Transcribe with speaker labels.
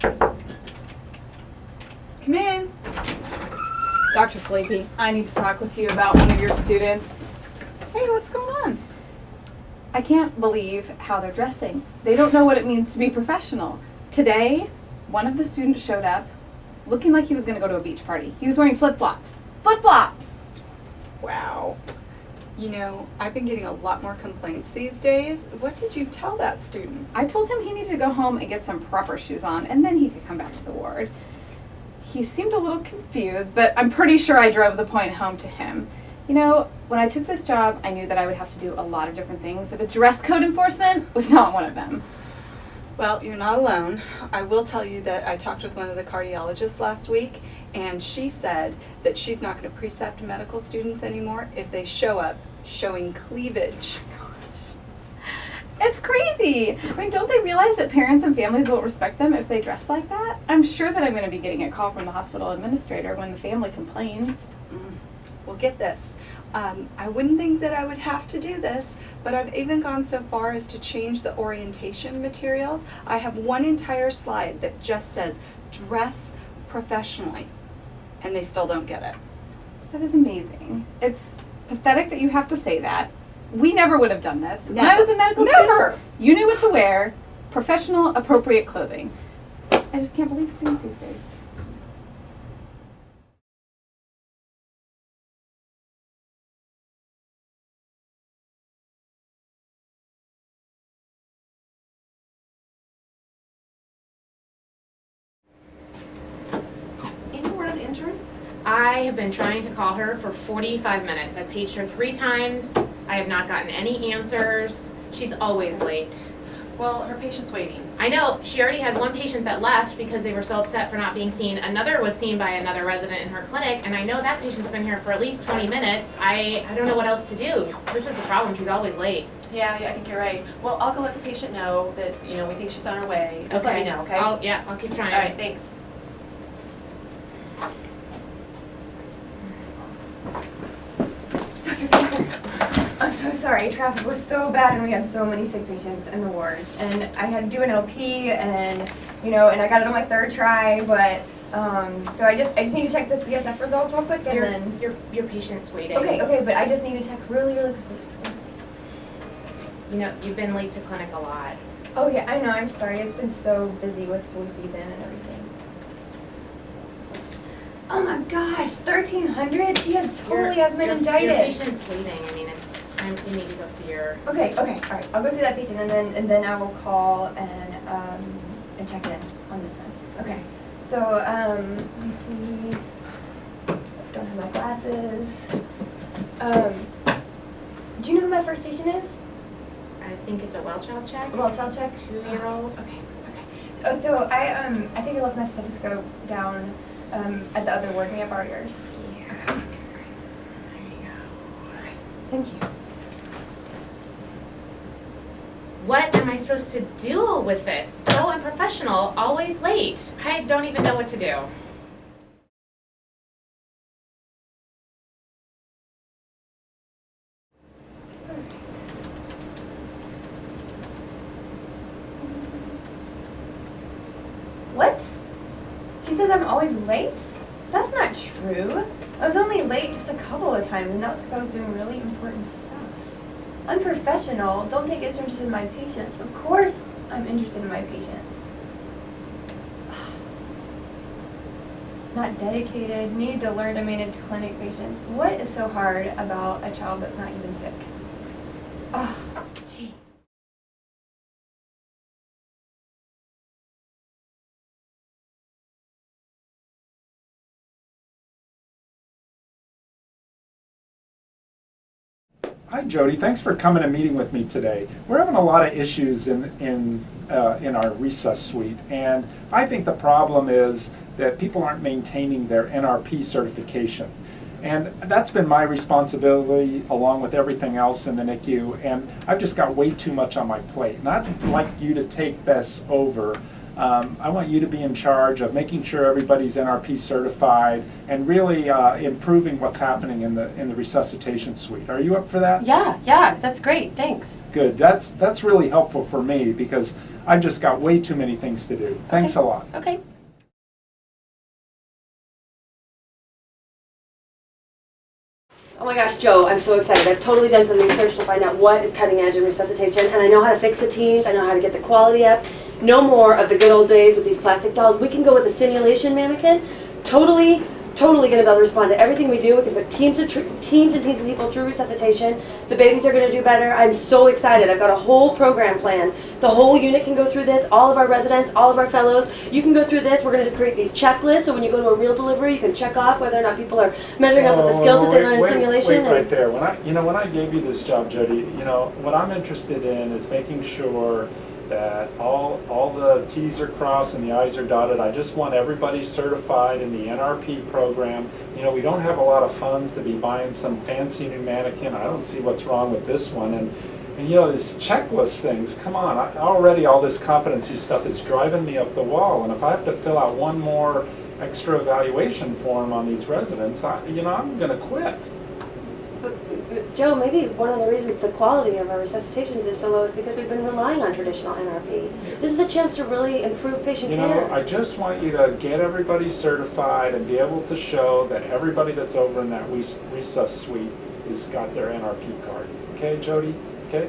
Speaker 1: Come in. Dr. Felipe, I need to talk with you about one of your students. Hey, what's going on? I can't believe how they're dressing. They don't know what it means to be professional. Today, one of the students showed up looking like he was going to go to a beach party. He was wearing flip-flops. Flip-flops!
Speaker 2: Wow. You know, I've been getting a lot more complaints these days. What did you tell that student?
Speaker 1: I told him he needed to go home and get some proper shoes on, and then he could come back to the ward. He seemed a little confused, but I'm pretty sure I drove the point home to him. You know, when I took this job, I knew that I would have to do a lot of different things, but dress code enforcement was not one of them.
Speaker 2: Well, you're not alone. I will tell you that I talked with one of the cardiologists last week, and she said that she's not going to precept medical students anymore if they show up showing cleavage.
Speaker 1: It's crazy. I mean, don't they realize that parents and families won't respect them if they dress like that? I'm sure that I'm going to be getting a call from the hospital administrator when the family complains.
Speaker 2: Well, get this. I wouldn't think that I would have to do this, but I've even gone so far as to change the orientation materials. I have one entire slide that just says, dress professionally, and they still don't get it.
Speaker 1: That is amazing. It's pathetic that you have to say that. We never would have done this.
Speaker 2: Never.
Speaker 1: When I was a medical
Speaker 2: Never.
Speaker 1: student, you knew what to wear, professional, appropriate clothing. I just can't believe students these days.
Speaker 3: I have been trying to call her for 45 minutes. I've paged her 3 times. I have not gotten any answers. She's always late.
Speaker 4: Well, her patient's waiting.
Speaker 3: I know, she already had one patient that left because they were so upset for not being seen. Another was seen by another resident in her clinic, and I know that patient's been here for at least 20 minutes. I don't know what else to do. This is the problem, she's always late.
Speaker 4: Yeah, I think you're right. Well, I'll go let the patient know that, we think she's on her way. Just let me know, okay?
Speaker 3: I'll keep trying.
Speaker 4: All right, thanks.
Speaker 5: I'm so sorry. Traffic was so bad and we had so many sick patients in the wards. And I had to do an LP and, and I got it on my 3rd try, but, so I just need to check the CSF results real quick and then.
Speaker 3: Your patient's waiting.
Speaker 5: Okay, but I just need to check really, really quickly.
Speaker 3: You've been late to clinic a lot.
Speaker 5: Oh yeah, I know, I'm sorry. It's been so busy with flu season and everything. Oh my gosh, 1,300? She totally has meningitis.
Speaker 3: Your patient's waiting. I mean, it's time you need to go see her.
Speaker 5: Okay, all right. I'll go see that patient and then I will call and check in on this one. Okay. So let me see. Don't have my glasses. Do you know who my first patient is?
Speaker 3: I think it's a well child check.
Speaker 5: Well child check.
Speaker 3: 2-year-old.
Speaker 5: Okay. Oh, so I think I left my stethoscope down at the other ward. May I borrow yours?
Speaker 3: Yeah. There you go.
Speaker 5: Okay. Thank you.
Speaker 3: What am I supposed to do with this? So unprofessional, always late. I don't even know what to do.
Speaker 5: What? She says I'm always late? That's not true. I was only late just a couple of times, and that was because I was doing really important stuff. Unprofessional. Don't take interest in my patients. Of course I'm interested in my patients. Not dedicated, need to learn to manage clinic patients. What is so hard about a child that's not even sick? Oh, gee.
Speaker 6: Hi, Jody. Thanks for coming and meeting with me today. We're having a lot of issues in our resus suite, and I think the problem is that people aren't maintaining their NRP certification. And that's been my responsibility along with everything else in the NICU, and I've just got way too much on my plate. And I'd like you to take this over I want you to be in charge of making sure everybody's NRP certified and really improving what's happening in the resuscitation suite. Are you up for that?
Speaker 7: Yeah, that's great, thanks.
Speaker 6: Good. That's really helpful for me because I've just got way too many things to do. Thanks a lot.
Speaker 7: Okay. Oh my gosh, Joe, I'm so excited. I've totally done some research to find out what is cutting edge in resuscitation, and I know how to fix the teams, I know how to get the quality up. No more of the good old days with these plastic dolls. We can go with a simulation mannequin. Totally gonna be able to respond to everything we do. We can put teams and teams of people through resuscitation. The babies are gonna do better. I'm so excited. I've got a whole program planned. The whole unit can go through this, all of our residents, all of our fellows. You can go through this. We're gonna create these checklists, so when you go to a real delivery, you can check off whether or not people are measuring up with the skills that they learn in simulation.
Speaker 6: Wait right there. When I gave you this job, Jody, what I'm interested in is making sure that all the T's are crossed and the I's are dotted. I just want everybody certified in the NRP program. We don't have a lot of funds to be buying some fancy new mannequin. I don't see what's wrong with this one. And this checklist things, come on, already all this competency stuff is driving me up the wall. And if I have to fill out one more extra evaluation form on these residents, I'm gonna quit.
Speaker 7: But, Joe, maybe one of the reasons the quality of our resuscitations is so low is because we've been relying on traditional NRP. This is a chance to really improve patient care.
Speaker 6: I just want you to get everybody certified and be able to show that everybody that's over in that resus suite has got their NRP card. Okay, Jody? Okay?